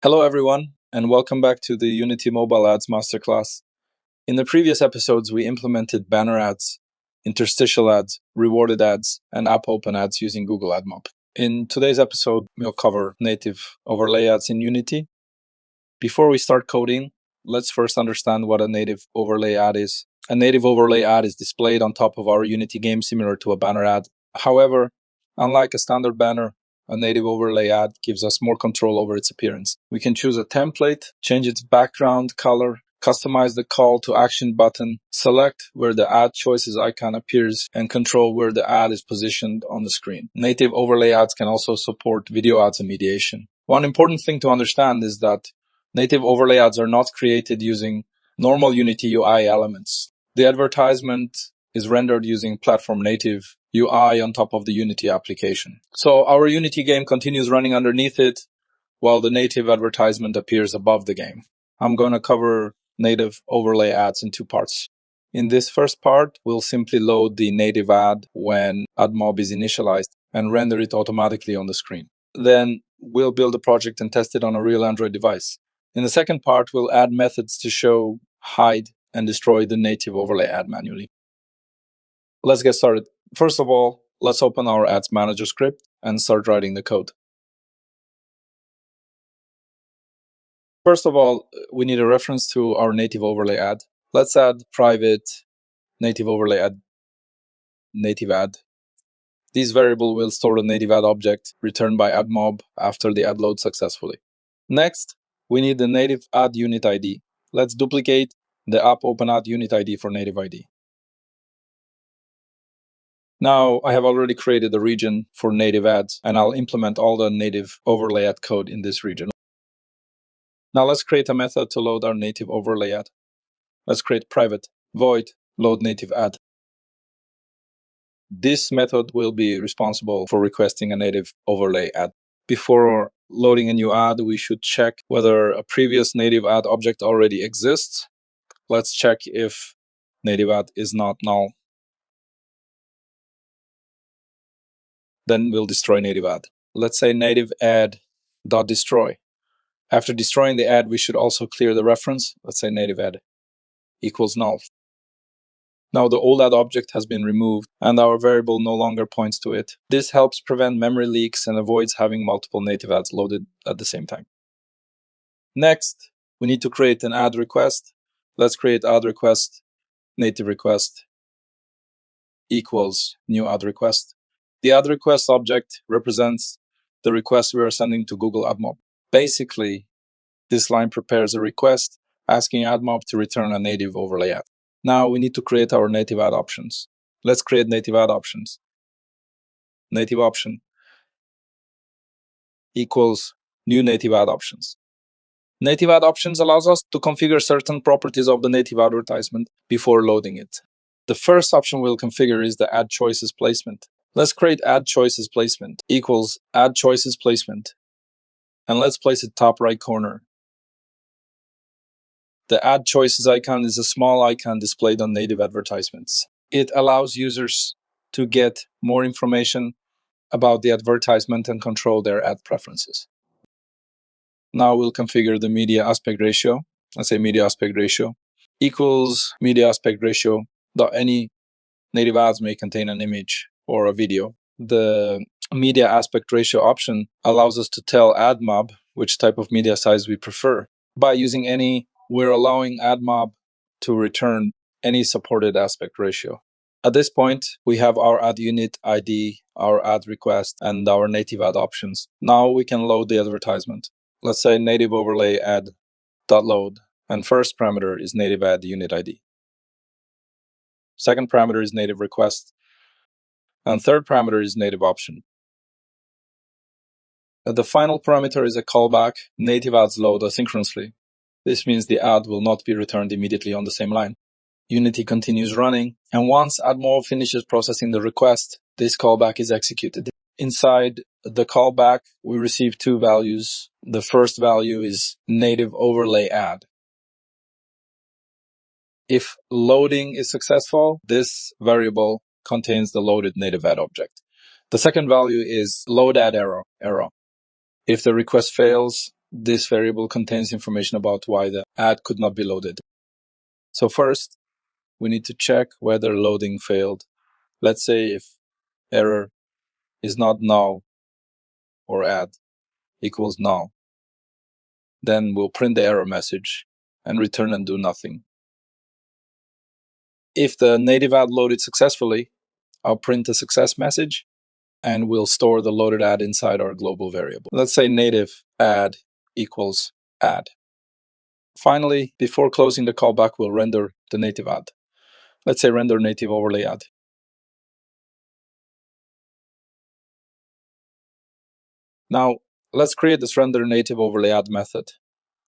Hello everyone, and welcome back to the Unity Mobile Ads Masterclass. In the previous episodes, we implemented banner ads, interstitial ads, rewarded ads, and app open ads using Google AdMob. In today's episode, we'll cover native overlay ads in Unity. Before we start coding, let's first understand what a native overlay ad is. A native overlay ad is displayed on top of our Unity game similar to a banner ad. However, unlike a standard banner, a native overlay ad gives us more control over its appearance. We can choose a template, change its background color, customize the call to action button, select where the ad choices icon appears, and control where the ad is positioned on the screen. Native overlay ads can also support video ads and mediation. One important thing to understand is that native overlay ads are not created using normal Unity UI elements. The advertisement is rendered using platform native UI on top of the Unity application. So our Unity game continues running underneath it while the native advertisement appears above the game. I'm going to cover native overlay ads in two parts. In this first part, we'll simply load the native ad when AdMob is initialized and render it automatically on the screen. Then we'll build a project and test it on a real Android device. In the second part, we'll add methods to show, hide, and destroy the native overlay ad manually. Let's get started. First of all, let's open our Ads Manager script and start writing the code. First of all, we need a reference to our native overlay ad. Let's add private native overlay ad, native ad. This variable will store the native ad object returned by AdMob after the ad loads successfully. Next, we need the native ad unit ID. Let's duplicate the app open ad unit ID for native ID. Now I have already created a region for native ads, and I'll implement all the native overlay ad code in this region. Now let's create a method to load our native overlay ad. Let's create private void load native ad. This method will be responsible for requesting a native overlay ad. Before loading a new ad, we should check whether a previous native ad object already exists. Let's check if native ad is not null. Then we'll destroy native ad. Let's say native ad.destroy. After destroying the ad, we should also clear the reference. Let's say native ad equals null. Now the old ad object has been removed and our variable no longer points to it. This helps prevent memory leaks and avoids having multiple native ads loaded at the same time. Next, we need to create an ad request. Let's create ad request, native request equals new ad request. The ad request object represents the request we are sending to Google AdMob. Basically, this line prepares a request asking AdMob to return a native overlay ad. Now we need to create our native ad options. Let's create native ad options. Native option equals new native ad options. Native ad options allows us to configure certain properties of the native advertisement before loading it. The first option we'll configure is the ad choices placement. Let's create ad choices placement equals ad choices placement. And let's place it top right corner. The ad choices icon is a small icon displayed on native advertisements. It allows users to get more information about the advertisement and control their ad preferences. Now we'll configure the media aspect ratio. Let's say media aspect ratio equals media aspect ratio. Any native ads may contain an image or a video. The media aspect ratio option allows us to tell AdMob which type of media size we prefer. By using any, we're allowing AdMob to return any supported aspect ratio. At this point, we have our ad unit ID, our ad request, and our native ad options. Now we can load the advertisement. Let's say native overlay ad.load, and first parameter is native ad unit ID. Second parameter is native request, and third parameter is native option. The final parameter is a callback. Native ads load asynchronously. This means the ad will not be returned immediately on the same line. Unity continues running, and once AdMob finishes processing the request, this callback is executed. Inside the callback, we receive two values. The first value is native overlay ad. If loading is successful, this variable contains the loaded native ad object. The second value is load ad error. If the request fails, this variable contains information about why the ad could not be loaded. So first, we need to check whether loading failed. Let's say if error is not null or ad equals null, then we'll print the error message and return and do nothing. If the native ad loaded successfully, I'll print a success message and we'll store the loaded ad inside our global variable. Let's say native ad equals ad. Finally, before closing the callback, we'll render the native ad. Let's say render native overlay ad. Now, let's create this render native overlay ad method.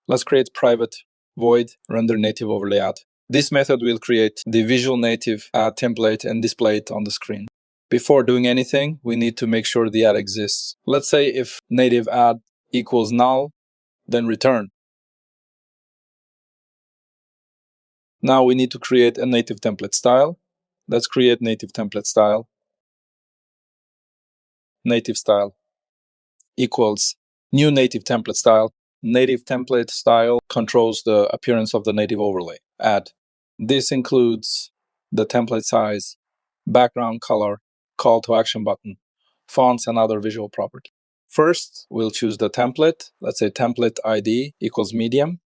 Let's create private void render native overlay ad. This method will create the visual native ad template and display it on the screen. Before doing anything, we need to make sure the ad exists. Let's say if native ad equals null, then return. Now we need to create a native template style. Let's create native template style. Native style equals new native template style. Native template style controls the appearance of the native overlay ad. This includes the template size, background color, call to action button, fonts, and other visual properties. First, we'll choose the template. Let's say template ID equals medium.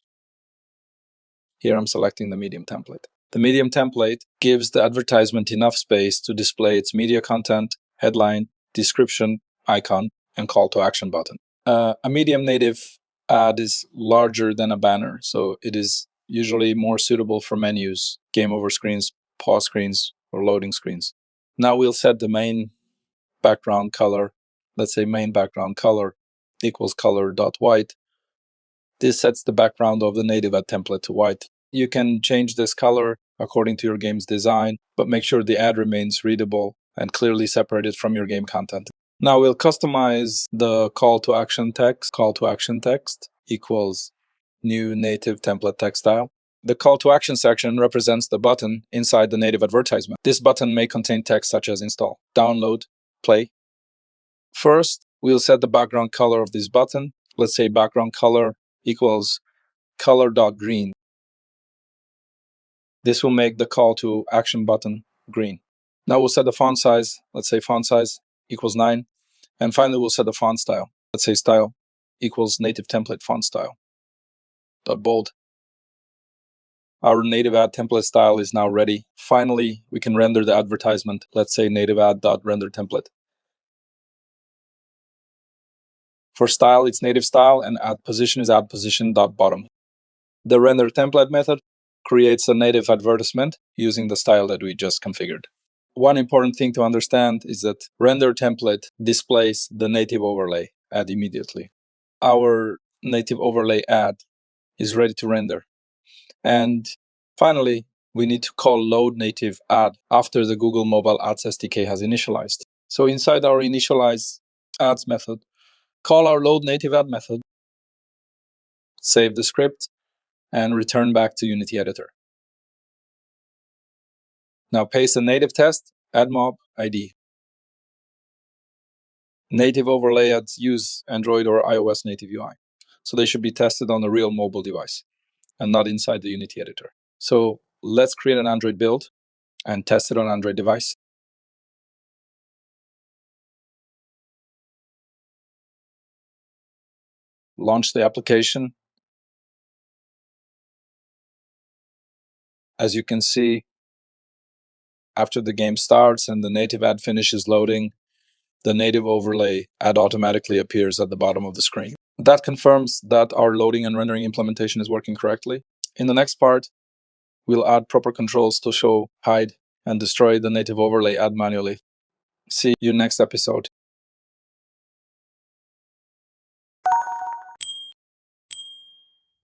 Here I'm selecting the medium template. The medium template gives the advertisement enough space to display its media content, headline, description, icon, and call to action button. A medium native ad is larger than a banner, so it is usually more suitable for menus, game over screens, pause screens, or loading screens. Now we'll set the main background color. Let's say main background color equals color.white. This sets the background of the native ad template to white. You can change this color according to your game's design, but make sure the ad remains readable and clearly separated from your game content. Now we'll customize the call to action text. Call to action text equals new native template text style. The call to action section represents the button inside the native advertisement. This button may contain text such as install, download, play. First, we'll set the background color of this button. Let's say background color equals color.green. This will make the call to action button green. Now we'll set the font size. Let's say font size equals 9. And finally, we'll set the font style. Let's say style equals native template font style. .bold. Our native ad template style is now ready. Finally, we can render the advertisement. Let's say native ad.render template. For style, it's native style, and ad position is ad position.bottom. The render template method creates a native advertisement using the style that we just configured. One important thing to understand is that render template displays the native overlay ad immediately. Our native overlay ad is ready to render. And finally, we need to call load native ad after the Google Mobile Ads SDK has initialized. So inside our initialize ads method, call our load native ad method, save the script, and return back to Unity Editor. Now paste the native test, AdMob ID. Native overlay ads use Android or iOS native UI. So they should be tested on a real mobile device and not inside the Unity Editor. So let's create an Android build and test it on Android device. Launch the application. As you can see, after the game starts and the native ad finishes loading, the native overlay ad automatically appears at the bottom of the screen. That confirms that our loading and rendering implementation is working correctly. In the next part, we'll add proper controls to show, hide, and destroy the native overlay ad manually. See you next episode.